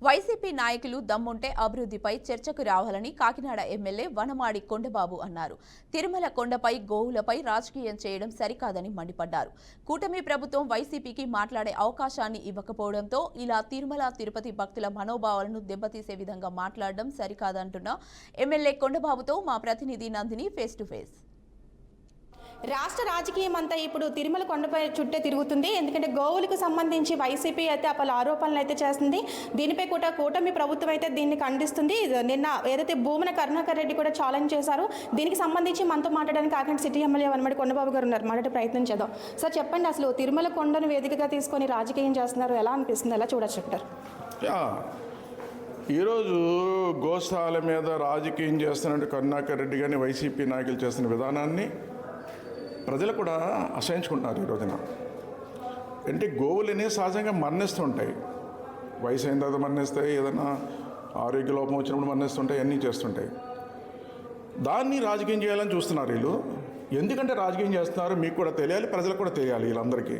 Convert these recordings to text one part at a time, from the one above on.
YCP నాయకులు దమ్ముంటే అభివృద్ధిపై చర్చకు రావాలని కాకినాడ ఎమ్మెల్యే వనమాడి కొండబాబు అన్నారు. తిరుమల కొండపై గోవులపై రాజకీయం చేయడం సరికాదని మండిపడ్డారు. కూటమి ప్రభుత్వం వైసీపీకి మాట్లాడే అవకాశాన్ని ఇవ్వకపోవడంతో ఇలా తిరుమల తిరుపతి భక్తుల మనోభావాలను దెబ్బతీసే విధంగా మాట్లాడడం సరికాదంటున్న ఎమ్మెల్యే కొండబాబుతో మా ప్రతినిధి నందిని ఫేస్ టు ఫేస్. రాష్ట్ర రాజకీయం అంతా ఇప్పుడు తిరుమల కొండపై చుట్టే తిరుగుతుంది. ఎందుకంటే గోవులకు సంబంధించి వైసీపీ అయితే పలు ఆరోపణలు అయితే చేస్తుంది. దీనిపై కూడా కూటమి ప్రభుత్వం అయితే దీన్ని ఖండిస్తుంది. నిన్న ఏదైతే భూమన కరుణాకర్ రెడ్డి కూడా ఛాలెంజ్ చేశారు. దీనికి సంబంధించి మనతో మాట్లాడడానికి కాకినాడ సిటీ ఎమ్మెల్యే వనమాడి కొండబాబు గారు ఉన్నారు. మాట్లాడే ప్రయత్నం చేద్దాం. సార్ చెప్పండి, అసలు తిరుమల కొండను వేదికగా తీసుకొని రాజకీయం చేస్తున్నారు, ఎలా అనిపిస్తుంది, ఎలా చూడొచ్చు చెప్తారు? ఈరోజు గోశాల మీద రాజకీయం చేస్తున్నట్టు కరుణాకర్ రెడ్డి గారిని వైసీపీ నాయకులు చేస్తున్న విధానాన్ని ప్రజలు కూడా అసహించుకుంటున్నారు. ఈ రోజున అంటే గోవులని సహజంగా మరణిస్తుంటాయి, వయసు అయిన తర్వాత మరణిస్తాయి, ఏదైనా ఆరోగ్య లోపం వచ్చినప్పుడు మరణిస్తుంటాయి, అన్నీ చేస్తుంటాయి. దాన్ని రాజకీయం చేయాలని చూస్తున్నారు వీళ్ళు. ఎందుకంటే రాజకీయం చేస్తున్నారు మీకు కూడా తెలియాలి, ప్రజలకు కూడా తెలియాలి. వీళ్ళందరికీ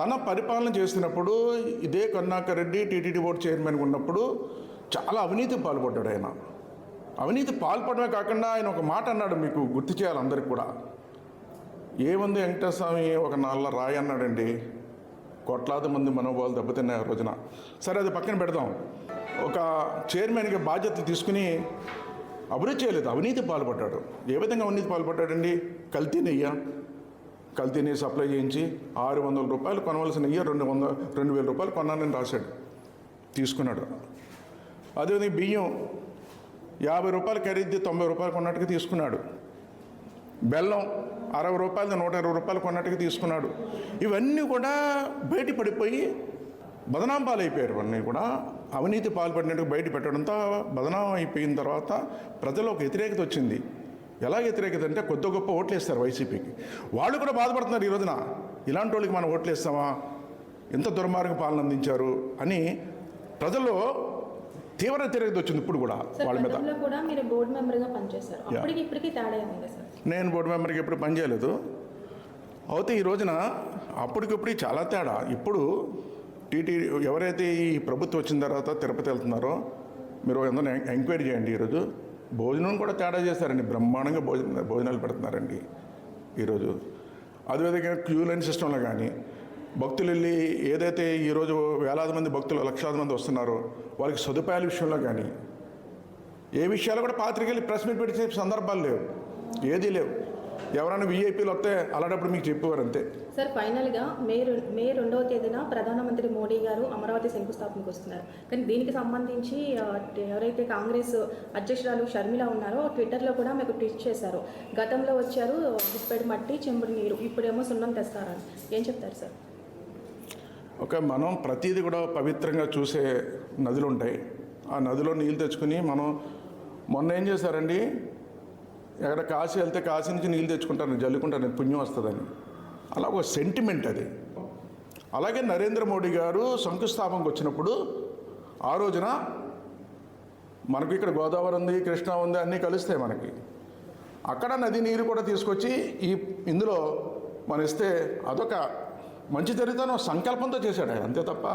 తన పరిపాలన చేసినప్పుడు ఇదే Karunakar Reddy TTD board chairman ఉన్నప్పుడు చాలా అవినీతికి పాల్పడ్డాడు. ఆయన అవినీతి పాల్పడమే కాకుండా ఆయన ఒక మాట అన్నాడు, మీకు గుర్తు చేయాలి అందరికి కూడా. ఏముంది వెంకటేశ్వర స్వామి ఒక నాళ్ళ రాయి అన్నాడండి. కోట్లాది మంది మనోభావాలు దెబ్బతిన్నాయి ఆ రోజున. సరే, అది పక్కన పెడదాం. ఒక చైర్మన్గా బాధ్యతలు తీసుకుని అభివృద్ధి చేయలేదు, అవినీతి పాల్పడ్డాడు. ఏ విధంగా అవినీతి పాల్పడ్డాడండి? కల్తీ నెయ్యి సప్లై చేయించి 600 రూపాయలు కొనవలసిన నెయ్యి 2,000 రూపాయలు కొన్నానని రాశాడు, తీసుకున్నాడు. అదేవిధంగా బియ్యం 50 రూపాయలు ఖరీదు 90 రూపాయలు కొన్నట్టుగా తీసుకున్నాడు. బెల్లం 60 రూపాయలు 120 రూపాయలు కొన్నట్టుగా తీసుకున్నాడు. ఇవన్నీ కూడా బయట పడిపోయి బదనాం పాలైపోయారు. అన్నీ కూడా అవినీతి పాల్పడినట్టుగా బయట పెట్టడంతో బదనాం అయిపోయిన తర్వాత ప్రజల్లో ఒక వ్యతిరేకత వచ్చింది. ఎలా వ్యతిరేకత అంటే కొద్ది గొప్ప ఓట్లు వేస్తారు వైసీపీకి. వాళ్ళు కూడా బాధపడుతున్నారు. ఈ రోజున ఇలాంటి వాళ్ళకి మనం ఓట్లు వేస్తామా, ఎంత దుర్మార్గ పాలన అందించారు అని ప్రజల్లో తీవ్ర వ్యతిరేకత వచ్చింది. ఇప్పుడు కూడా వాళ్ళ మీద. నేను బోర్డు మెంబర్కి ఎప్పుడు పనిచేయలేదు. అయితే ఈ రోజున అప్పటికిప్పుడు చాలా తేడా. ఇప్పుడు టీటీడీ ఎవరైతే ఈ ప్రభుత్వం వచ్చిన తర్వాత తిరుపతి వెళ్తున్నారో మీరు అందరూ ఎంక్వైరీ చేయండి. ఈరోజు భోజనం కూడా తేడా చేస్తారండి, బ్రహ్మాండంగా భోజనాలు పెడుతున్నారండి ఈరోజు. అదేవిధంగా క్యూ లైన్ సిస్టంలో కానీ భక్తులు వెళ్ళి ఏదైతే ఈరోజు వేలాది మంది భక్తులు లక్షలాది మంది వస్తున్నారో వాళ్ళకి సదుపాయాల విషయంలో కానీ ఏ విషయాలు కూడా పాత్రికలు ప్రెస్ మీట్ పెట్టే సందర్భాలు లేవు, ఏదీ లేవు. ఎవరైనా వీఐపీలు వస్తే అలాంటప్పుడు మీకు చెప్పేవారు అంతే. సార్, ఫైనల్గా మే 2వ తేదీన ప్రధానమంత్రి మోడీ గారు అమరావతి శంకుస్థాపనకు వస్తున్నారు. కానీ దీనికి సంబంధించి ఎవరైతే కాంగ్రెస్ అధ్యక్షురాలు షర్మిల ఉన్నారో ట్విట్టర్లో కూడా మీకు ట్వీట్ చేశారు. గతంలో వచ్చారు గుప్పెడు మట్టి చెంబుడు నీరు, ఇప్పుడేమో సున్నం తెస్తారని. ఏం చెప్తారు సార్? మనం ప్రతిదీ కూడా పవిత్రంగా చూసే నదులు ఉంటాయి. ఆ నదిలో నీళ్ళు తెచ్చుకుని మనం మొన్న ఏం చేశారండి, ఎక్కడ కాశీ వెళ్తే కాశీ నుంచి నీళ్ళు తెచ్చుకుంటాను, జల్లుకుంటాను, పుణ్యం వస్తుందని. అలా ఒక సెంటిమెంట్ అది. అలాగే నరేంద్ర మోడీ గారు శంకుస్థాపనకు వచ్చినప్పుడు ఆ రోజున మనకు ఇక్కడ గోదావరి ఉంది, కృష్ణా ఉంది, అన్నీ కలుస్తాయి మనకి. అక్కడ నది నీరు కూడా తీసుకొచ్చి ఇందులో మనం ఇస్తే అదొక మంచి జరుగుతానో సంకల్పంతో చేశాడు ఆయన, అంతే తప్ప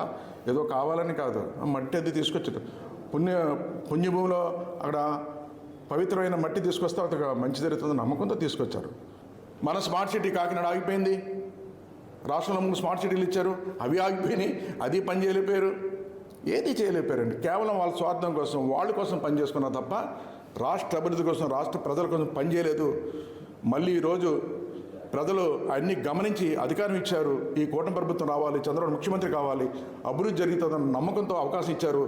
ఏదో కావాలని కాదు. మట్టి అది తీసుకొచ్చాడు. పుణ్యభూమిలో అక్కడ పవిత్రమైన మట్టి తీసుకొస్తే ఒక మంచి జరుగుతుంది నమ్మకంతో తీసుకొచ్చారు. మన స్మార్ట్ సిటీ కాకినాడ ఆగిపోయింది. రాష్ట్రంలో 3 స్మార్ట్ సిటీలు ఇచ్చారు, అవి ఆగిపోయినాయి. అది పని చేయలేకపోయారు, ఏది చేయలేకపోయారండి. కేవలం వాళ్ళ స్వార్థం కోసం, వాళ్ళ కోసం పని చేసుకున్నా తప్ప రాష్ట్ర అభివృద్ధి కోసం, రాష్ట్ర ప్రజల కోసం పని చేయలేదు. మళ్ళీ ఈరోజు ప్రజలు అన్నీ గమనించి అధికారం ఇచ్చారు. ఈ కూటమి ప్రభుత్వం రావాలి, చంద్రబాబు ముఖ్యమంత్రి కావాలి, అభివృద్ధి జరుగుతుందన్న నమ్మకంతో అవకాశం ఇచ్చారు.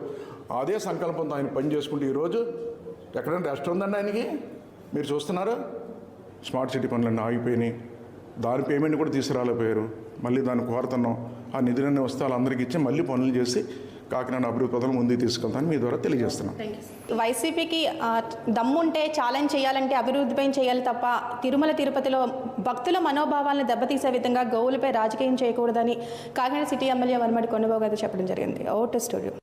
అదే సంకల్పంతో ఆయన పని చేసుకుంటూ ఈరోజు ఎక్కడైనా రెస్ట్ ఉందండి ఆయనకి? మీరు చూస్తున్నారు, స్మార్ట్ సిటీ పనులన్నీ ఆగిపోయినాయి. దాని పేమెంట్ కూడా తీసుకురాలేకపోయారు. మళ్ళీ దాన్ని కోరుతున్నాం. ఆ నిధులన్నీ వస్తే వాళ్ళందరికీ ఇచ్చి మళ్ళీ పనులు చేసి కాకినాడ అభివృద్ధి పథకాలు ముందుకు తీసుకెళ్తాను మీ ద్వారా తెలియజేస్తున్నాం. వైసీపీకి దమ్ముంటే ఛాలెంజ్ చేయాలంటే అభివృద్ధిపై చేయాలి తప్ప తిరుమల తిరుపతిలో భక్తుల మనోభావాలను దెబ్బతీసే విధంగా గోవులపై రాజకీయం చేయకూడదని కాకినాడ సిటీ ఎమ్మెల్యే వనమాడి కొండబాబు గారు చెప్పడం జరిగింది. Vote studio.